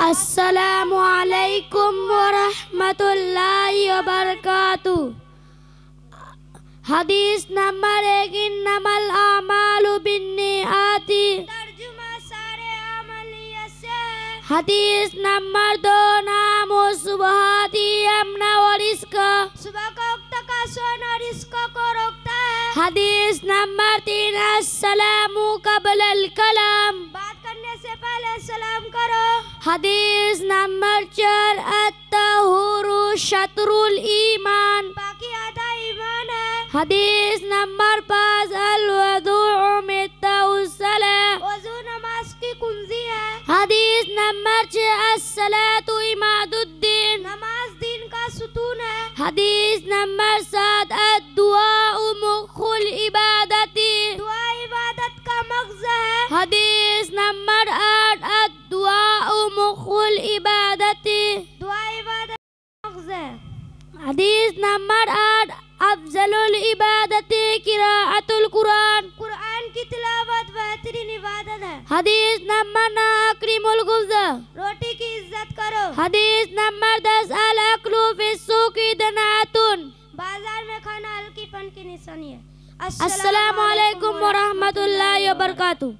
अस्सलामु अलैकुम वरहमतुल्लाहि वबरकातुह। हदीस नंबर 1, इन्नमल आमालु बिन्नियाति। तर्जुमा सारे अमल से। हदीस नंबर 2, नामो सुबहाती अमना व रिस्क। सुबह का वक्त का सोना रिस्क को रोकता है। हदीस नंबर 3, अस्सलामु कबलल कलाम। बात करने से पहले सलाम करो। हदीस नंबर 4, अत्तहुरु शत्रुल ईमान। बाकी आधा ईमान है। हदीस नंबर 5, अल-वुदूउ मिफ्ताहुस सलाह। वजू नमाज की कुंजी है। हदीस नंबर 6, अस्सलातु इमादुद्दीन। नमाज दिन का सुतून है। हदीस नंबर 7, अद्दुआउ मुखुल इबादती। दुआ इबादत का मगज़ है। हदीस नंबर 8, अद्दुआउ मुखुल इबादती। दुआ इबादत का मगज़ है। हदीस नंबर 8, अफजलुल इबादती किराअतुल कुरान। कुरान की तिलावत बेहतरीन इबादत है। हदीस नंबर 9, अक्रिमुल गुज़। रोटी की इज्जत करो। हदीस नंबर 10, अल अक्लु फिस्सूकी दनातुन। बाजार में खाना हल्कीपन की निशानी है। अस्सलामु अलैकुम वरहमतुल्लाहि वबरकातुह।